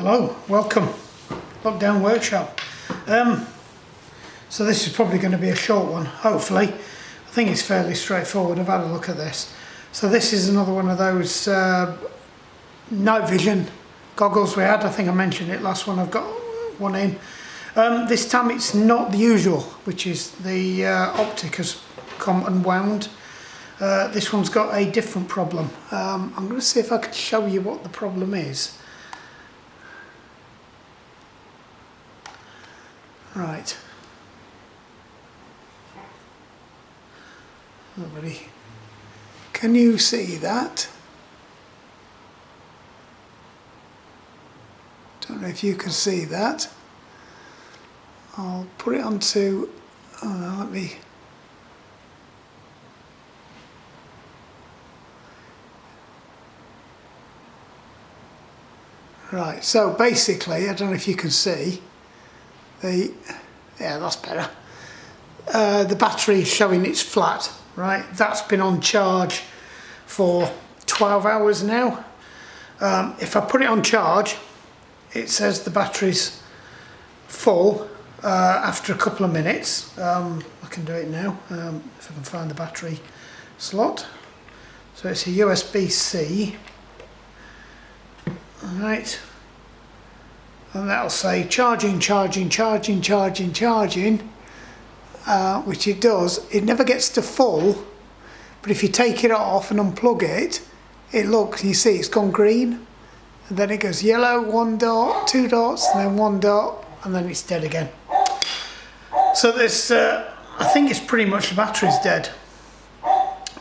Hello, welcome, Lockdown Workshop. So this is probably going to be a short one, hopefully. I think it's fairly straightforward. I've had a look at this. So this is another one of those night vision goggles we had. I think I mentioned it last one. I've got one in. This time it's not the usual, which is the optic has come unwound. This one's got a different problem. I'm going to see if I can show you what the problem is. Right. Nobody. Can you see that? Don't know if you can see that. I'll put it onto. Oh no, let me. Right. So basically, I don't know if you can see. Yeah, that's better. The battery is showing it's flat, right? That's been on charge for 12 hours now. If I put it on charge, it says the battery's full after a couple of minutes. I can do it now, if I can find the battery slot. So it's a USB-C. All right. And that'll say charging, which it does. It never gets to full, but if you take it off and unplug it, it looks, you see it's gone green, and then it goes yellow, 1 dot, 2 dots, and then 1 dot, and then it's dead again. So this, I think it's pretty much the battery's dead.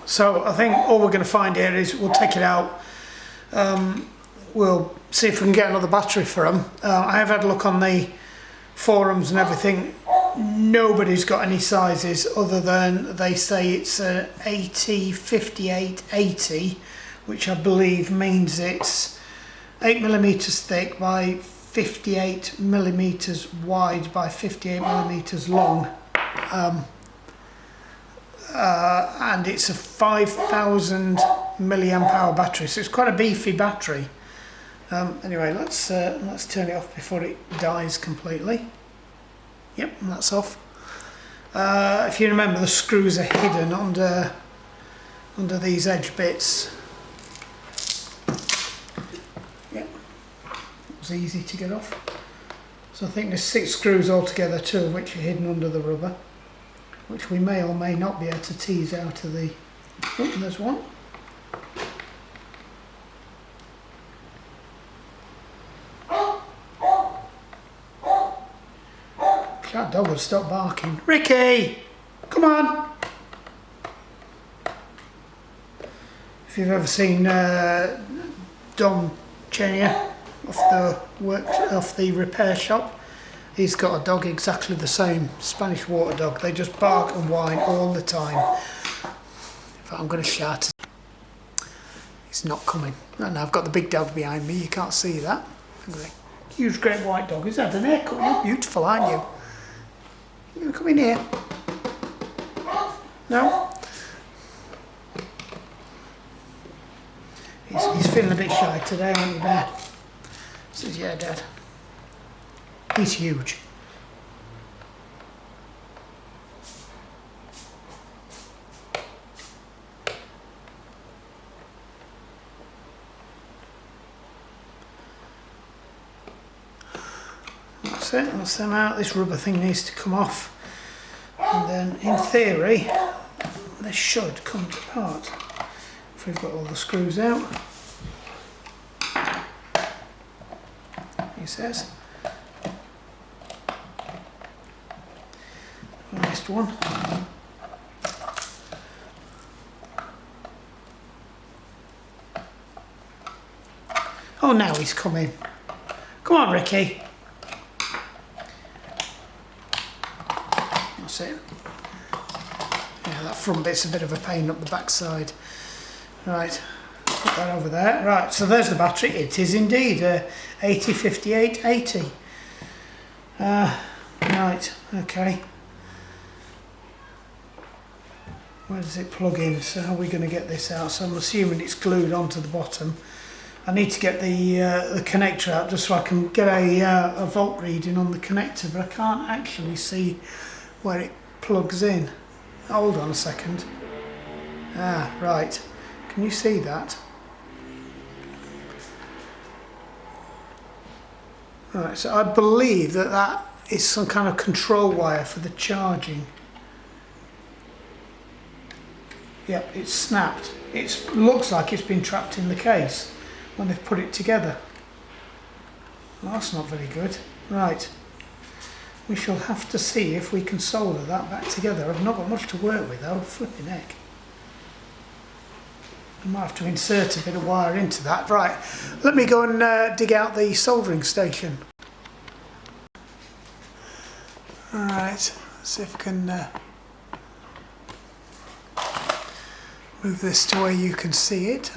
So I think all we're going to find here is we'll take it out. We'll see if we can get another battery for them. I have had a look on the forums and everything. Nobody's got any sizes other than they say it's a 80-58-80, which I believe means it's 8mm thick by 58mm wide by 58mm long. And it's a 5,000 milliamp hour battery, so it's quite a beefy battery. Anyway, let's turn it off before it dies completely. Yep, and that's off. If you remember, the screws are hidden under these edge bits. Yep, it was easy to get off. So I think there's 6 screws altogether, 2 of which are hidden under the rubber, which we may or may not be able to tease out of the. Oh, there's one. That dog would stop barking. Ricky! Come on! If you've ever seen Dom Chenier off the repair shop, he's got a dog exactly the same, Spanish water dog. They just bark and whine all the time. In fact, I'm going to shout. He's not coming. And I've got the big dog behind me. You can't see that. Huge great white dog. He's had an haircut. You're beautiful, aren't you? You gonna come in here? No? He's feeling a bit shy today, aren't you, Bear? Says, yeah, Dad. He's huge. That's it, that's them out. This rubber thing needs to come off, and then in theory this should come to part if we've got all the screws out. He says. I missed one. Oh, now he's coming. Come on, Ricky. That's it. Yeah, that front bit's a bit of a pain up the back side. Right, put that over there. Right, so there's the battery. It is indeed 80-58-80. Right, okay. Where does it plug in? So how are we going to get this out? So I'm assuming it's glued onto the bottom. I need to get the connector out just so I can get a volt reading on the connector, but I can't actually see where it plugs in. Hold on a second. Ah, right. Can you see that? Right, so I believe that is some kind of control wire for the charging. Yep, it's snapped. It looks like it's been trapped in the case when they've put it together. Well, that's not very good. Right. We shall have to see if we can solder that back together. I've not got much to work with though, flipping heck. I might have to insert a bit of wire into that. Right, let me go and dig out the soldering station. Alright, see if I can move this to where you can see it.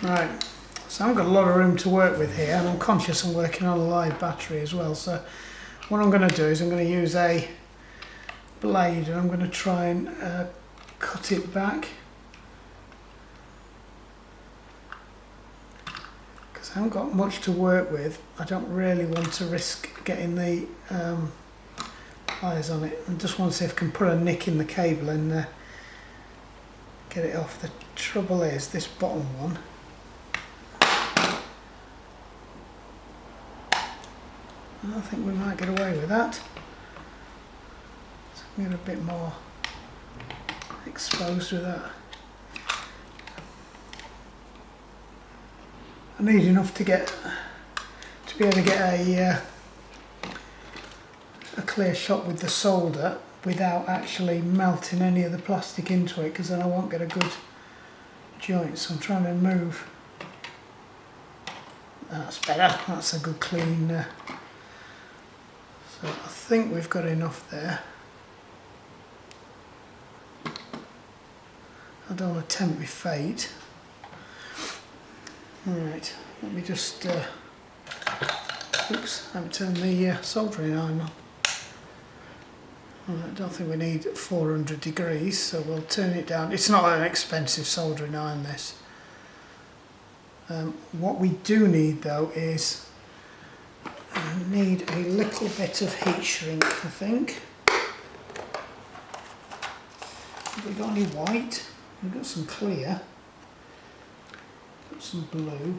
Right, so I've got a lot of room to work with here, and I'm conscious I'm working on a live battery as well, so what I'm going to do is I'm going to use a blade and I'm going to try and cut it back, because I haven't got much to work with. I don't really want to risk getting the pliers on it. I just want to see if I can put a nick in the cable and get it off. The trouble is this bottom one, I think we might get away with that. So I'm getting a bit more exposed with that. I need enough to be able to get a clear shot with the solder without actually melting any of the plastic into it, because then I won't get a good joint. So I'm trying to move. That's better. That's a good clean. So I think we've got enough there. I don't want to tempt my fate. Alright, let me just, oops, I haven't turned the soldering iron on. I don't think we need 400 degrees, so we'll turn it down. It's not an expensive soldering iron, this. What we do need though is, I need a little bit of heat shrink, I think. Have we got any white? We've got some clear. Got some blue.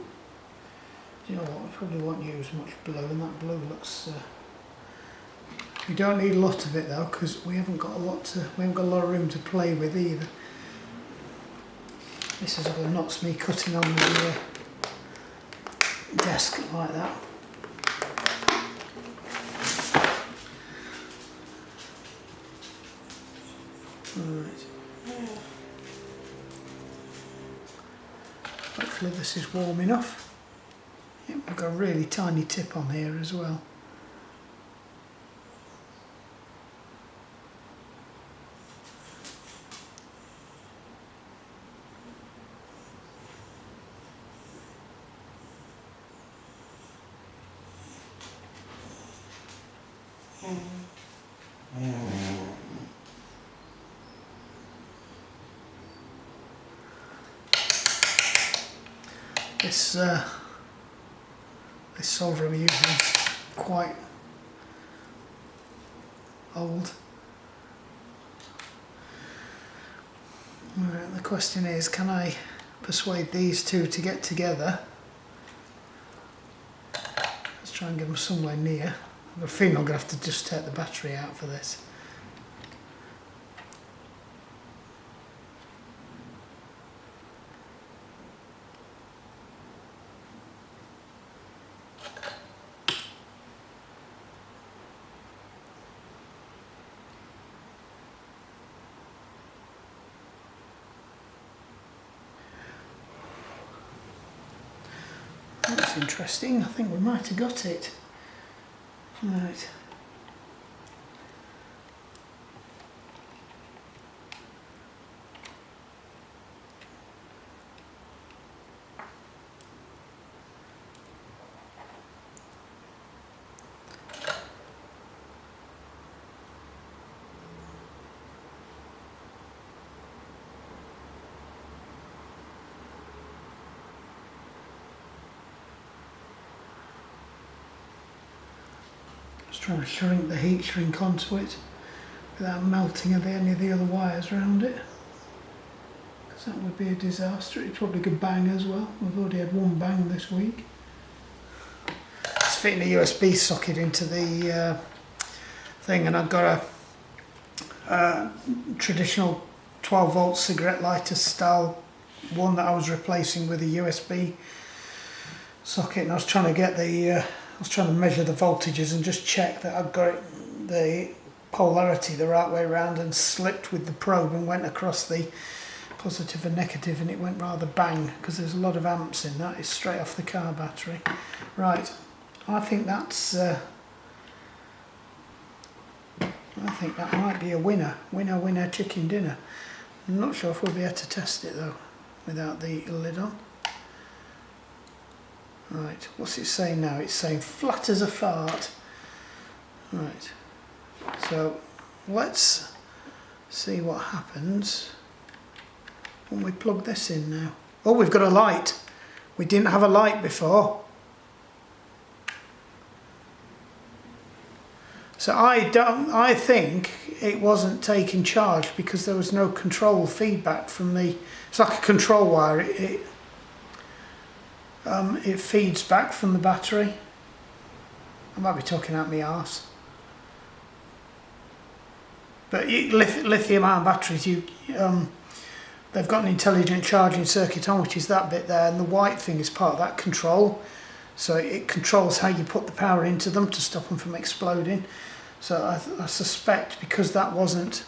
Do you know what? We probably won't use much blue, and that blue looks. We don't need a lot of it though, because we haven't got a lot of room to play with either. This is what knocks me cutting on the desk like that. Right. Hopefully this is warm enough. Yep, we've got a really tiny tip on here as well. This solder I'm using is quite old. Right, the question is, can I persuade these two to get together? Let's try and get them somewhere near. I've got a feeling I'm going to have to just take the battery out for this. That's interesting. I think we might have got it. Right. Just trying to shrink the heat shrink onto it without melting any of the other wires around it, because that would be a disaster. It probably could bang as well. We've already had one bang this week. It's fitting a USB socket into the thing, and I've got a traditional 12 volt cigarette lighter style one that I was replacing with a USB socket, and I was trying to get I was trying to measure the voltages and just check that I'd got the polarity the right way around, and slipped with the probe and went across the positive and negative, and it went rather bang because there's a lot of amps in that. It's straight off the car battery. Right, I think that's I think that might be a winner. Winner chicken dinner. I'm not sure if we'll be able to test it though without the lid on. Right, what's it saying now? It's saying flat as a fart. Right, so let's see what happens when we plug this in now. Oh, we've got a light. We didn't have a light before. So I think it wasn't taking charge because there was no control feedback from the, it's like a control wire. It feeds back from the battery. I might be talking out my arse. But lithium ion batteries, they've got an intelligent charging circuit on, which is that bit there, and the white thing is part of that control. So it controls how you put the power into them to stop them from exploding. So I suspect because that wasn't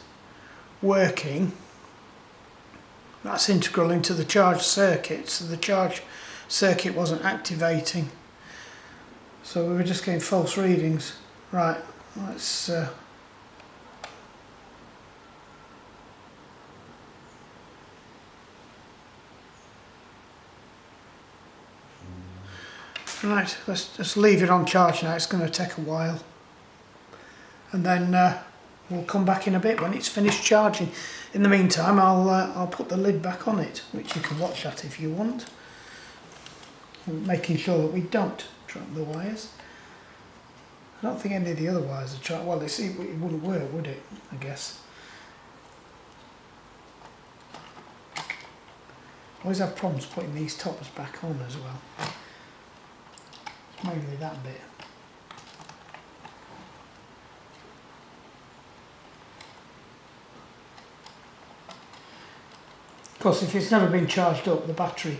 working, that's integral into the charge circuit, so the charge circuit wasn't activating. So we were just getting false readings. Right, let's right, let's just leave it on charge now. It's going to take a while, and then we'll come back in a bit when it's finished charging. In the meantime, I'll put the lid back on it, which you can watch that if you want, making sure that we don't trap the wires. I don't think any of the other wires are trapped. Well, it wouldn't work, would it? I guess. Always have problems putting these tops back on as well. It's mainly that bit. Of course, if it's never been charged up, the battery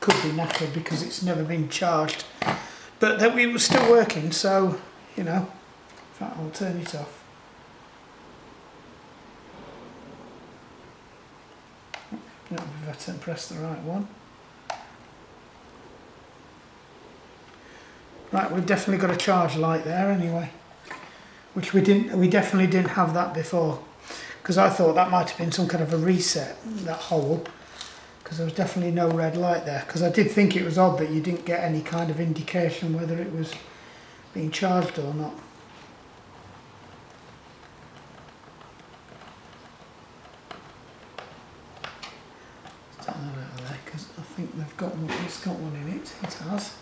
could be knackered because it's never been charged. But that it was still working, so, you know, in fact, I'll turn it off. Not if I press the right one. Right, we've definitely got a charge light there anyway, which we definitely didn't have that before, because I thought that might have been some kind of a reset, that hole, because there was definitely no red light there, because I did think it was odd that you didn't get any kind of indication whether it was being charged or not. Take that out of there, because I think they've got one, it's got one in it, it has.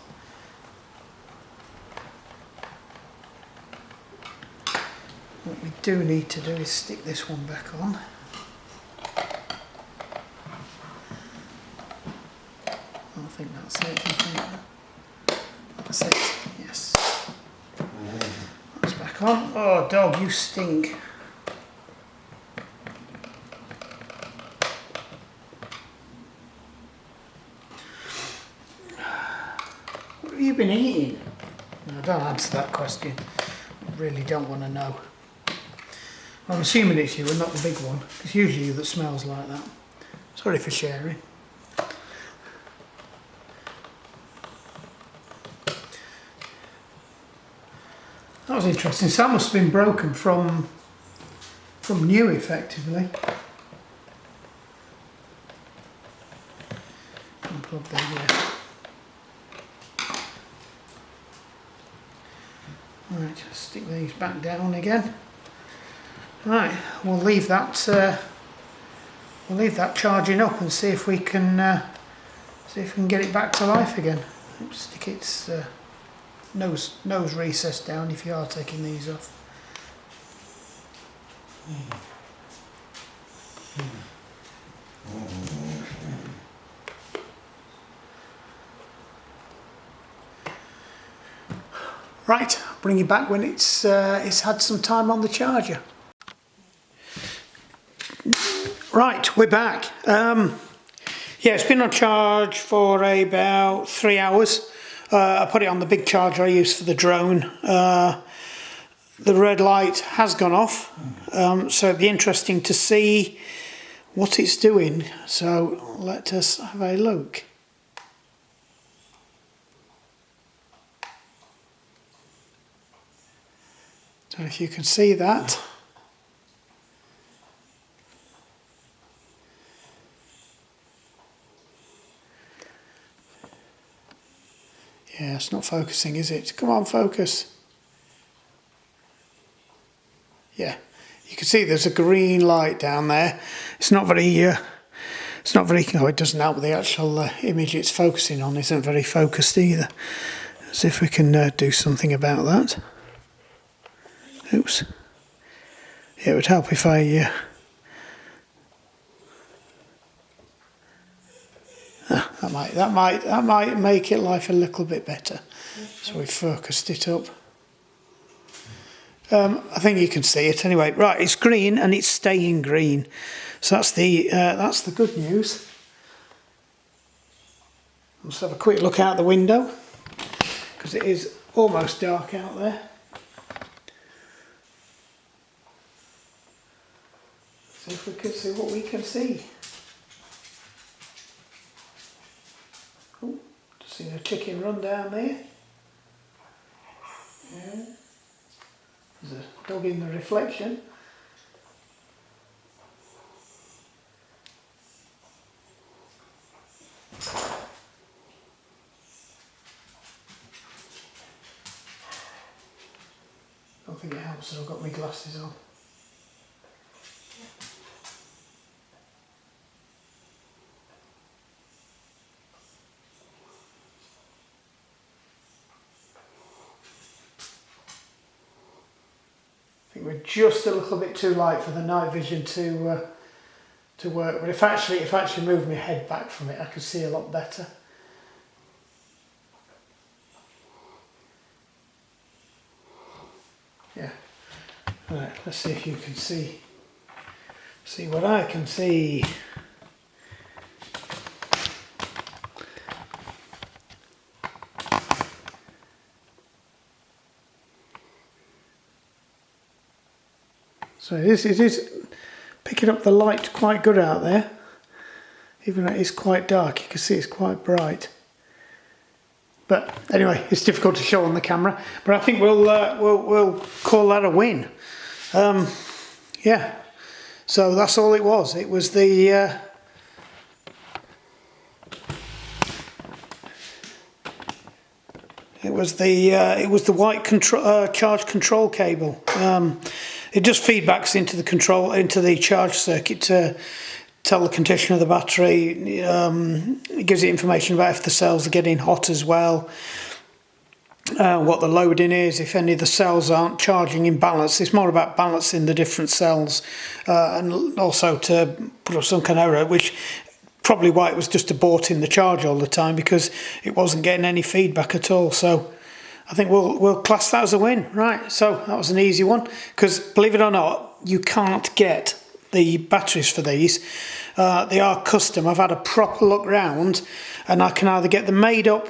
What we do need to do is stick this one back on. I think that's it. That's it, yes. That's back on. Oh, dog, you stink. What have you been eating? No, don't answer that question. I really don't want to know. I'm assuming it's you and not the big one. It's usually you that smells like that. Sorry for sharing. That was interesting. So that must have been broken from new, effectively. Unplug the Right, stick these back down again. Right, we'll leave that charging up and see if we can get it back to life again. Stick its nose recess down if you are taking these off. Right, I'll bring you back when it's had some time on the charger. Right, we're back. Yeah, it's been on charge for about 3 hours. I put it on the big charger I use for the drone. The red light has gone off, so it'd be interesting to see what it's doing. So let us have a look. Don't know if you can see that. Yeah, it's not focusing, is it? Come on, focus. Yeah, you can see there's a green light down there. It's not very, oh, it doesn't help. The actual image it's focusing on isn't very focused either. Let's see if we can do something about that. Oops. Yeah, it would help if I that might make it life a little bit better. So we've focused it up. I think you can see it anyway. Right, it's green and it's staying green. So that's the good news. Let's have a quick look out the window because it is almost dark out there. See if we can see what we can see. Oh, just seen a chicken run down there. Yeah. There's a dog in the reflection. I don't think it helps that I've got my glasses on. We're just a little bit too light for the night vision to work, but if I actually moved my head back from it, I could see a lot better. Yeah. Right, let's see if you can see what I can see. So it is picking up the light quite good out there, even though it is quite dark. You can see it's quite bright. But anyway, it's difficult to show on the camera. But I think we'll call that a win. Yeah. So that's all it was. It was the white charge control cable. It just feedbacks into the charge circuit to tell the condition of the battery. It gives it information about if the cells are getting hot as well, what the loading is, if any of the cells aren't charging in balance. It's more about balancing the different cells, and also to put up some kind of error, which probably why it was just aborting the charge all the time, because it wasn't getting any feedback at all. So I think we'll class that as a win. Right, so that was an easy one, because believe it or not, you can't get the batteries for these. They are custom. I've had a proper look round, and I can either get them made up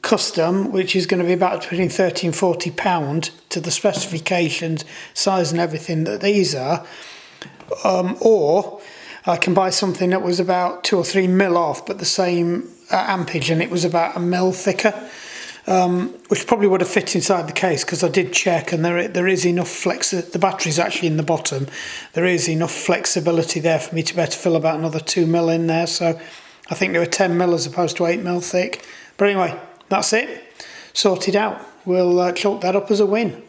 custom, which is going to be about between £30 and £40 to the specifications, size and everything that these are, or I can buy something that was about 2 or 3 mil off, but the same ampage, and it was about a mil thicker. Which probably would have fit inside the case, because I did check, and there is enough the battery's actually in the bottom. There is enough flexibility there for me to be able to fill about another 2 mil in there. So I think they were 10 mil as opposed to 8 mil thick. But anyway, that's it. Sorted out. We'll chalk that up as a win.